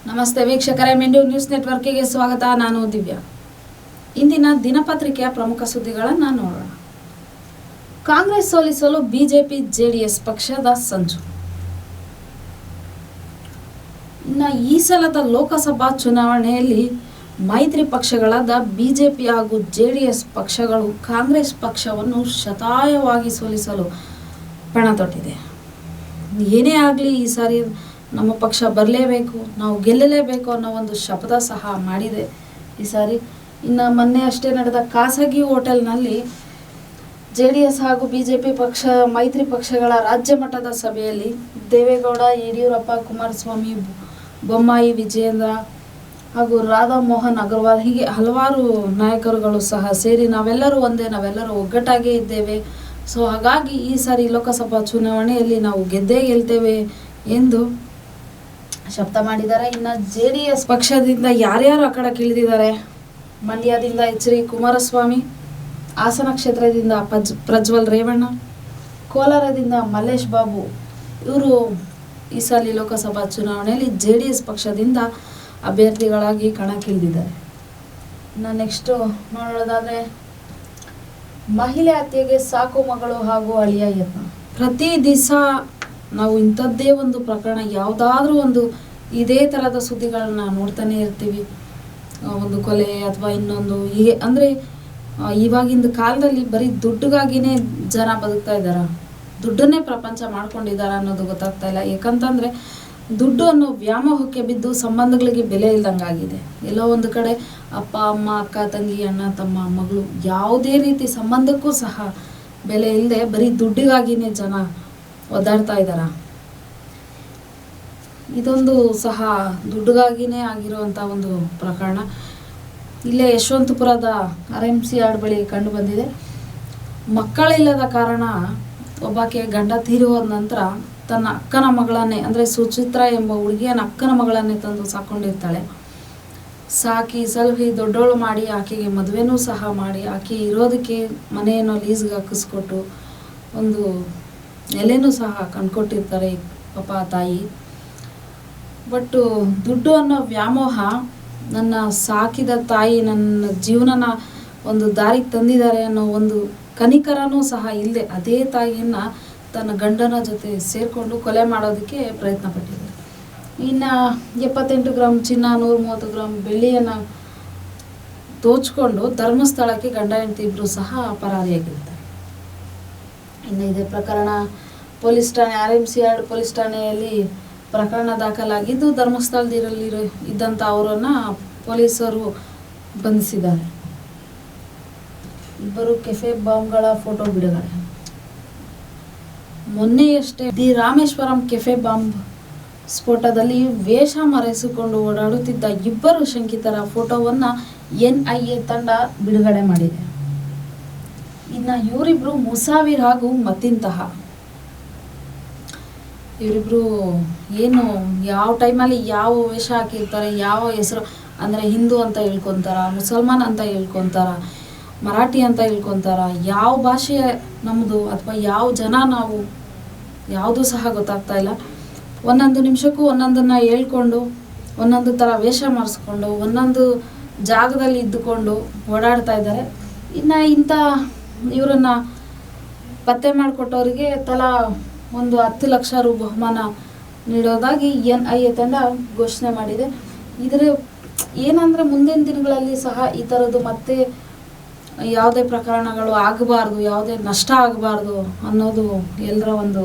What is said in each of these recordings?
ನಮಸ್ತೆ ವೀಕ್ಷಕರೇ, ಮಿಂಡು ನ್ಯೂಸ್ ನೆಟ್ವರ್ಕಿಗೆ ಸ್ವಾಗತ. ನಾನು ದಿವ್ಯಾ. ಇಂದಿನ ದಿನಪತ್ರಿಕೆಯ ಪ್ರಮುಖ ಸುದ್ದಿಗಳನ್ನು ನೋಡೋಣ. ಕಾಂಗ್ರೆಸ್ ಸೋಲಿಸಲು ಬಿಜೆಪಿ ಜೆಡಿಎಸ್ ಪಕ್ಷದ ಸಂಚು. ಇನ್ನು ಈ ಸಲದ ಲೋಕಸಭಾ ಚುನಾವಣೆಯಲ್ಲಿ ಮೈತ್ರಿ ಪಕ್ಷಗಳಾದ ಬಿಜೆಪಿ ಹಾಗೂ ಜೆಡಿಎಸ್ ಪಕ್ಷಗಳು ಕಾಂಗ್ರೆಸ್ ಪಕ್ಷವನ್ನು ಶತಾಯವಾಗಿ ಸೋಲಿಸಲು ಪಣ ತೊಟ್ಟಿದೆ. ಏನೇ ಆಗಲಿ ಈ ಸಾರಿ ನಮ್ಮ ಪಕ್ಷ ಬರಲೇಬೇಕು, ನಾವು ಗೆಲ್ಲಲೇಬೇಕು ಅನ್ನೋ ಒಂದು ಶಪಥ ಸಹ ಮಾಡಿದೆ ಈ ಸಾರಿ. ಇನ್ನು ಮೊನ್ನೆ ಅಷ್ಟೇ ನಡೆದ ಖಾಸಗಿ ಹೋಟೆಲ್ನಲ್ಲಿ ಜೆಡಿಎಸ್ ಹಾಗೂ ಬಿಜೆಪಿ ಪಕ್ಷ ಮೈತ್ರಿ ಪಕ್ಷಗಳ ರಾಜ್ಯ ಮಟ್ಟದ ಸಭೆಯಲ್ಲಿ ದೇವೇಗೌಡ, ಯಡಿಯೂರಪ್ಪ, ಕುಮಾರಸ್ವಾಮಿ, ಬೊಮ್ಮಾಯಿ, ವಿಜಯೇಂದ್ರ ಹಾಗೂ ರಾಧಾ ಮೋಹನ್ ಅಗರ್ವಾಲ್ ಹೀಗೆ ಹಲವಾರು ನಾಯಕರುಗಳು ಸಹ ಸೇರಿ ನಾವೆಲ್ಲರೂ ಒಂದೇ, ನಾವೆಲ್ಲರೂ ಒಗ್ಗಟ್ಟಾಗೇ ಇದ್ದೇವೆ, ಸೊ ಹಾಗಾಗಿ ಈ ಸಾರಿ ಲೋಕಸಭಾ ಚುನಾವಣೆಯಲ್ಲಿ ನಾವು ಗೆದ್ದೇ ಗೆಲ್ತೇವೆ ಎಂದು ಶಬ್ದ ಮಾಡಿದ್ದಾರೆ. ಇನ್ನು ಜೆಡಿಎಸ್ ಪಕ್ಷದಿಂದ ಯಾರ್ಯಾರು ಆ ಕಡೆ ಇಳಿದಿದ್ದಾರೆ? ಮಂಡ್ಯದಿಂದ ಎಚ್.ಡಿ. ಕುಮಾರಸ್ವಾಮಿ, ಹಾಸನ ಕ್ಷೇತ್ರದಿಂದ ಪ್ರಜ್ವಲ್ ರೇವಣ್ಣ, ಕೋಲಾರದಿಂದ ಮಲ್ಲೇಶ್ ಬಾಬು ಇವರು ಈ ಸಾರಿ ಲೋಕಸಭಾ ಚುನಾವಣೆಯಲ್ಲಿ ಜೆಡಿಎಸ್ ಪಕ್ಷದಿಂದ ಅಭ್ಯರ್ಥಿಗಳಾಗಿ ಕಣಕ್ಕಿಳಿದಿದ್ದಾರೆ. ಇನ್ನು ನೆಕ್ಸ್ಟು ನೋಡೋದಾದರೆ, ಮಹಿಳೆ ಹತ್ಯೆಗೆ ಸಾಕು ಮಗಳು ಹಾಗೂ ಅಳಿಯ ಯತ್ನ. ಪ್ರತಿ ದಿವಸ ನಾವು ಇಂಥದ್ದೇ ಒಂದು ಪ್ರಕರಣ, ಯಾವುದಾದ್ರೂ ಒಂದು ಇದೇ ಥರದ ಸುದ್ದಿಗಳನ್ನ ನೋಡ್ತಾನೆ ಇರ್ತೀವಿ. ಒಂದು ಕೊಲೆ ಅಥವಾ ಇನ್ನೊಂದು ಹೀಗೆ. ಅಂದರೆ ಇವಾಗಿಂದ ಕಾಲದಲ್ಲಿ ಬರೀ ದುಡ್ಡಿಗಾಗಿನೇ ಜನ ಬದುಕ್ತಾ ಇದ್ದಾರೆ, ದುಡ್ಡನ್ನೇ ಪ್ರಪಂಚ ಮಾಡ್ಕೊಂಡಿದ್ದಾರೆ ಅನ್ನೋದು ಗೊತ್ತಾಗ್ತಾ ಇಲ್ಲ. ಯಾಕಂತಂದರೆ ದುಡ್ಡು ಅನ್ನೋ ವ್ಯಾಮೋಹಕ್ಕೆ ಬಿದ್ದು ಸಂಬಂಧಗಳಿಗೆ ಬೆಲೆ ಇಲ್ದಂಗಾಗಿದೆ. ಎಲ್ಲೋ ಒಂದು ಕಡೆ ಅಪ್ಪ ಅಮ್ಮ, ಅಕ್ಕ ತಂಗಿ, ಅಣ್ಣ ತಮ್ಮ, ಮಗಳು, ಯಾವುದೇ ರೀತಿ ಸಂಬಂಧಕ್ಕೂ ಸಹ ಬೆಲೆ ಇಲ್ಲದೆ ಬರೀ ದುಡ್ಡಿಗಾಗಿನೇ ಜನ ಒದ್ದಾಡ್ತಾ ಇದ್ದಾರೆ. ಇದೊಂದು ಸಹ ದುಡ್ಡಿಗಾಗಿನೇ ಆಗಿರುವಂಥ ಒಂದು ಪ್ರಕರಣ ಇಲ್ಲೇ ಯಶವಂತಪುರದ RMC ಯಾರ್ಡ್ ಬಳಿ ಕಂಡು ಬಂದಿದೆ. ಮಕ್ಕಳಿಲ್ಲದ ಕಾರಣ ಒಬ್ಬಾಕೆ ಗಂಡ ತೀರಿ ಹೋದ ನಂತರ ತನ್ನ ಅಕ್ಕನ ಮಗಳನ್ನೇ, ಅಂದರೆ ಸುಚಿತ್ರಾ ಎಂಬ ಹುಡುಗಿಯನ್ನ ಅಕ್ಕನ ಮಗಳನ್ನೇ ತಂದು ಸಾಕೊಂಡಿರ್ತಾಳೆ. ಸಾಕಿ ಸಲಹಿ ದೊಡ್ಡೋಳು ಮಾಡಿ ಆಕೆಗೆ ಮದುವೆನೂ ಸಹ ಮಾಡಿ ಆಕೆ ಇರೋದಕ್ಕೆ ಮನೆಯನ್ನು ಲೀಸ್ಗೆ ಹಾಕಿಸ್ಕೊಟ್ಟು ಒಂದು ನೆಲೆನೂ ಸಹ ಕಂಡುಕೊಟ್ಟಿರ್ತಾರೆ ಪಾಪ ತಾಯಿ. ಬಟ್ಟು ದುಡ್ಡು ಅನ್ನೋ ವ್ಯಾಮೋಹ ನನ್ನ ಸಾಕಿದ ತಾಯಿ ನನ್ನ ಜೀವನನ ಒಂದು ದಾರಿಗೆ ತಂದಿದ್ದಾರೆ ಅನ್ನೋ ಒಂದು ಕನಿಕರನೂ ಸಹ ಇಲ್ಲದೆ ಅದೇ ತಾಯಿಯನ್ನು ತನ್ನ ಗಂಡನ ಜೊತೆ ಸೇರಿಕೊಂಡು ಕೊಲೆ ಮಾಡೋದಕ್ಕೆ ಪ್ರಯತ್ನ ಪಟ್ಟಿದ್ದಾರೆ. ಇನ್ನು 78 ಗ್ರಾಮ್ ಚಿನ್ನ, 130 ಗ್ರಾಮ್ ಬೆಳ್ಳಿಯನ್ನು ದೋಚ್ಕೊಂಡು ಧರ್ಮಸ್ಥಳಕ್ಕೆ ಗಂಡ ಹೆಂಡತಿ ಇಬ್ಬರು ಸಹ ಪರಾರಿಯಾಗಿರ್ತಾರೆ. ಇನ್ನು ಇದೇ ಪ್ರಕರಣ ಪೊಲೀಸ್ ಠಾಣೆ RMC ಯಾರ್ಡ್ ಪೊಲೀಸ್ ಠಾಣೆಯಲ್ಲಿ ಪ್ರಕರಣ ದಾಖಲಾಗಿದ್ದು ಧರ್ಮಸ್ಥಳದಲ್ಲಿ ಇದ್ದಂಥ ಅವರನ್ನು ಪೊಲೀಸರು ಬಂಧಿಸಿದ್ದಾರೆ. ಇಬ್ಬರು ಕೆಫೆ ಬಾಂಬ್ಗಳ ಫೋಟೋ ಬಿಡುಗಡೆ. ಮೊನ್ನೆಯಷ್ಟೇ ದಿ ರಾಮೇಶ್ವರಂ ಕೆಫೆ ಬಾಂಬ್ ಸ್ಫೋಟದಲ್ಲಿ ವೇಷ ಮರೆಸಿಕೊಂಡು ಓಡಾಡುತ್ತಿದ್ದ ಇಬ್ಬರು ಶಂಕಿತರ ಫೋಟೋವನ್ನು NIA ತಂಡ ಬಿಡುಗಡೆ ಮಾಡಿದೆ. ಇನ್ನು ಇವರಿಬ್ರು ಮುಸಾವಿರ್ ಹಾಗೂ ಮತ್ತಿಂತಹ ಇವರಿಬ್ರು ಏನು ಯಾವ ಟೈಮಲ್ಲಿ ಯಾವ ವೇಷ ಹಾಕಿರ್ತಾರೆ, ಯಾವ ಹೆಸರು ಅಂದರೆ ಹಿಂದೂ ಅಂತ ಹೇಳ್ಕೊತಾರ, ಮುಸಲ್ಮಾನ್ ಅಂತ ಹೇಳ್ಕೊತಾರ, ಮರಾಠಿ ಅಂತ ಹೇಳ್ಕೊತಾರ, ಯಾವ ಭಾಷೆ ನಮ್ಮದು ಅಥವಾ ಯಾವ ಜನ ನಾವು ಯಾವುದೂ ಸಹ ಗೊತ್ತಾಗ್ತಾ ಇಲ್ಲ. ಒಂದೊಂದು ನಿಮಿಷಕ್ಕೂ ಒಂದೊಂದನ್ನು ಹೇಳ್ಕೊಂಡು ಒಂದೊಂದು ಥರ ವೇಷ ಮಾಡಿಸ್ಕೊಂಡು ಒಂದೊಂದು ಜಾಗದಲ್ಲಿ ಇದ್ದುಕೊಂಡು ಓಡಾಡ್ತಾ ಇದ್ದಾರೆ. ಇನ್ನು ಇಂಥ ಇವರನ್ನು ಪತ್ತೆ ಮಾಡಿಕೊಟ್ಟವರಿಗೆ ತಲಾ ಒಂದು 10 ಲಕ್ಷ ರು ಬಹುಮಾನ ನೀಡೋದಾಗಿ NIA ತಂಡ ಘೋಷಣೆ ಮಾಡಿದೆ. ಇದರ ಏನಂದರೆ ಮುಂದಿನ ದಿನಗಳಲ್ಲಿ ಸಹ ಈ ಥರದ್ದು ಮತ್ತೆ ಯಾವುದೇ ಪ್ರಕರಣಗಳು ಆಗಬಾರ್ದು, ಯಾವುದೇ ನಷ್ಟ ಆಗಬಾರ್ದು ಅನ್ನೋದು ಎಲ್ಲರ ಒಂದು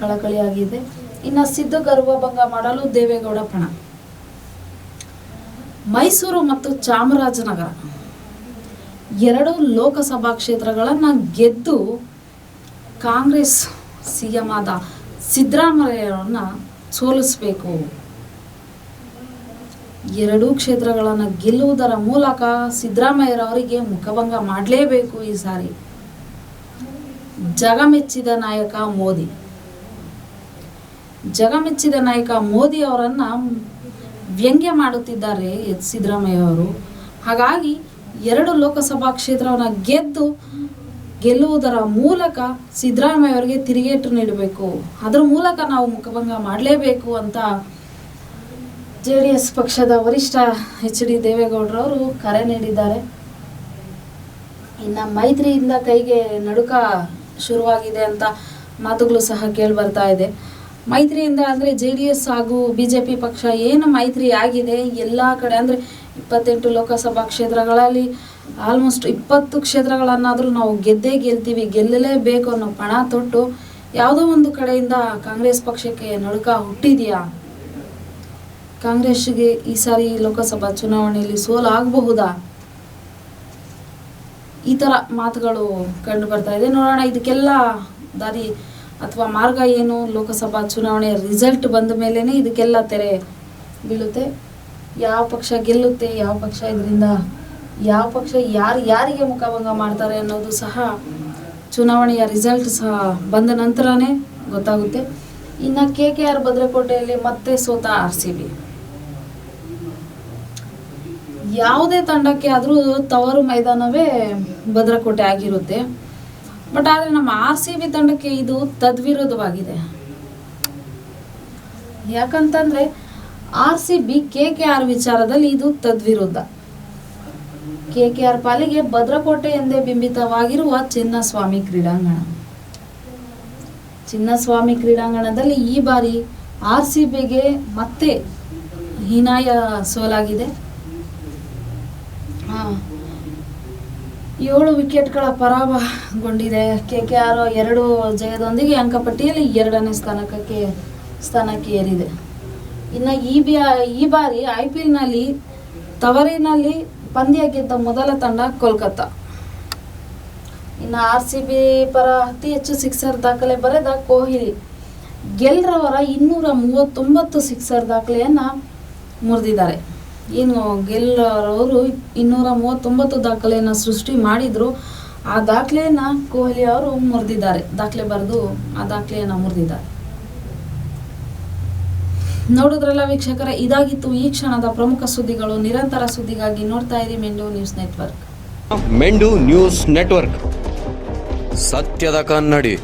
ಕಳಕಳಿಯಾಗಿದೆ. ಇನ್ನು ಸಿದ್ದು ಗರ್ವಭಂಗ ಮಾಡಲು ದೇವೇಗೌಡ ಪಣ. ಮೈಸೂರು ಮತ್ತು ಚಾಮರಾಜನಗರ 2 ಲೋಕಸಭಾ ಕ್ಷೇತ್ರಗಳನ್ನು ಗೆದ್ದು ಕಾಂಗ್ರೆಸ್ CM ಆದ ಸಿದ್ದರಾಮಯ್ಯರನ್ನ ಸೋಲಿಸಬೇಕು. 2 ಕ್ಷೇತ್ರಗಳನ್ನು ಗೆಲ್ಲುವುದರ ಮೂಲಕ ಸಿದ್ದರಾಮಯ್ಯರವರಿಗೆ ಮುಖಭಂಗ ಮಾಡಲೇಬೇಕು ಈ ಸಾರಿ. ಜಗಮೆಚ್ಚಿದ ನಾಯಕ ಮೋದಿ. ಜಗಮೆಚ್ಚಿದ ನಾಯಕ ಮೋದಿ ಅವರನ್ನು ವ್ಯಂಗ್ಯ ಮಾಡುತ್ತಿದ್ದಾರೆ ಸಿದ್ದರಾಮಯ್ಯ ಅವರು. ಹಾಗಾಗಿ 2 ಲೋಕಸಭಾ ಕ್ಷೇತ್ರವನ್ನು ಗೆಲ್ಲುವುದರ ಮೂಲಕ ಸಿದ್ದರಾಮಯ್ಯ ಅವರಿಗೆ ತಿರುಗೇಟು ನೀಡಬೇಕು, ಅದರ ಮೂಲಕ ನಾವು ಮುಖಭಂಗ ಮಾಡಲೇಬೇಕು ಅಂತ JDS ಪಕ್ಷದ ವರಿಷ್ಠ HD ದೇವೇಗೌಡರವರು ಕರೆ ನೀಡಿದ್ದಾರೆ. ಇನ್ನು ಮೈತ್ರಿಯಿಂದ ಕೈಗೆ ನಡುಕ ಶುರುವಾಗಿದೆ ಅಂತ ಮಾತುಗಳು ಸಹ ಕೇಳಿ ಬರ್ತಾ ಇದೆ. ಮೈತ್ರಿಯಿಂದ ಅಂದರೆ JDS ಹಾಗೂ BJP ಪಕ್ಷ ಏನು ಮೈತ್ರಿ ಆಗಿದೆ ಎಲ್ಲ ಕಡೆ ಅಂದರೆ 28 ಲೋಕಸಭಾ ಕ್ಷೇತ್ರಗಳಲ್ಲಿ ಆಲ್ಮೋಸ್ಟ್ 20 ಕ್ಷೇತ್ರಗಳನ್ನಾದರೂ ನಾವು ಗೆಲ್ತೀವಿ, ಗೆಲ್ಲಲೇಬೇಕು ಅನ್ನೋ ಪಣ ತೊಟ್ಟು ಯಾವುದೋ ಒಂದು ಕಡೆಯಿಂದ ಕಾಂಗ್ರೆಸ್ ಪಕ್ಷಕ್ಕೆ ನಡುಕ ಹುಟ್ಟಿದೆಯಾ? ಕಾಂಗ್ರೆಸ್ಗೆ ಈ ಸಾರಿ ಲೋಕಸಭಾ ಚುನಾವಣೆಯಲ್ಲಿ ಸೋಲಾಗಬಹುದಾ? ಈ ಥರ ಮಾತುಗಳು ಕಂಡು ಬರ್ತಾ ಇದೆ. ನೋಡೋಣ ಇದಕ್ಕೆಲ್ಲ ದಾರಿ ಅಥವಾ ಮಾರ್ಗ ಏನು? ಲೋಕಸಭಾ ಚುನಾವಣೆಯ ರಿಸಲ್ಟ್ ಬಂದ ಮೇಲೇ ಇದಕ್ಕೆಲ್ಲ ತೆರೆ ಬೀಳುತ್ತೆ. ಯಾವ ಪಕ್ಷ ಗೆಲ್ಲುತ್ತೆ, ಯಾವ ಪಕ್ಷ ಇದರಿಂದ ಯಾವ ಪಕ್ಷ ಯಾರಿಗೆ ಮುಖಭಂಗ ಮಾಡ್ತಾರೆ ಅನ್ನೋದು ಸಹ ಚುನಾವಣೆಯ ರಿಸಲ್ಟ್ ಸಹ ಬಂದ ನಂತರನೇ ಗೊತ್ತಾಗುತ್ತೆ. ಇನ್ನು KKR ಭದ್ರಕೋಟೆಯಲ್ಲಿ ಮತ್ತೆ ಸೋತ RCB. ಯಾವುದೇ ತಂಡಕ್ಕೆ ಆದರೂ ತವರು ಮೈದಾನವೇ ಭದ್ರಕೋಟೆ ಆಗಿರುತ್ತೆ. ಬಟ್ ಆದರೆ ನಮ್ಮ RCB ತಂಡಕ್ಕೆ ಇದು ತದ್ವಿರೋಧವಾಗಿದೆ. ಯಾಕಂತಂದರೆ RCB KKR ವಿಚಾರದಲ್ಲಿ ಇದು ತದ್ವಿರುದ್ಧ. KKR ಪಾಲಿಗೆ ಭದ್ರಕೋಟೆ ಎಂದೇ ಬಿಂಬಿತವಾಗಿರುವ ಚಿನ್ನಸ್ವಾಮಿ ಕ್ರೀಡಾಂಗಣದಲ್ಲಿ ಈ ಬಾರಿ RCBಗೆ ಮತ್ತೆ ಹೀನಾಯ ಸೋಲಾಗಿದೆ. 7 ವಿಕೆಟ್ಗಳ ಪರಾಭವಗೊಂಡಿದೆ. KKR 2 ಜಯದೊಂದಿಗೆ ಅಂಕಪಟ್ಟಿಯಲ್ಲಿ 2ನೇ ಸ್ಥಾನಕ್ಕೆ ಏರಿದೆ. ಇನ್ನು ಈ ಬಾರಿ IPLನಲ್ಲಿ ತವರಿನಲ್ಲಿ ಪಂದ್ಯ ಗೆದ್ದ ಮೊದಲ ತಂಡ ಕೋಲ್ಕತ್ತಾ. ಇನ್ನು RCB ಪರ ಅತಿ ಹೆಚ್ಚು ಸಿಕ್ಸರ್ ದಾಖಲೆ ಬರೆದ ಕೊಹ್ಲಿ ಗೆಲ್ರವರ 239 ಸಿಕ್ಸರ್ ದಾಖಲೆಯನ್ನು ಮುರಿದಿದ್ದಾರೆ. ಏನು ಗೆಲ್ಲರವರು 239 ದಾಖಲೆಯನ್ನು ಸೃಷ್ಟಿ ಮಾಡಿದ್ರು. ಆ ದಾಖಲೆಯನ್ನು ಕೊಹ್ಲಿ ಅವರು ಮುರಿದಿದ್ದಾರೆ. ದಾಖಲೆ ಬರೆದು ಆ ದಾಖಲೆಯನ್ನು ಮುರಿದಿದ್ದಾರೆ. ನೋಡಿದ್ರಲ್ಲ ವೀಕ್ಷಕರೇ, ಇದಾಗಿತ್ತು ಈ ಕ್ಷಣದ ಪ್ರಮುಖ ಸುದ್ದಿಗಳು. ನಿರಂತರ ಸುದ್ದಿಗಾಗಿ ನೋಡ್ತಾ ಇರಿ ಮೆಂಡು ನ್ಯೂಸ್ ನೆಟ್ವರ್ಕ್. ಮೆಂಡು ನ್ಯೂಸ್ ನೆಟ್ವರ್ಕ್, ಸತ್ಯದ ಕನ್ನಡಿ.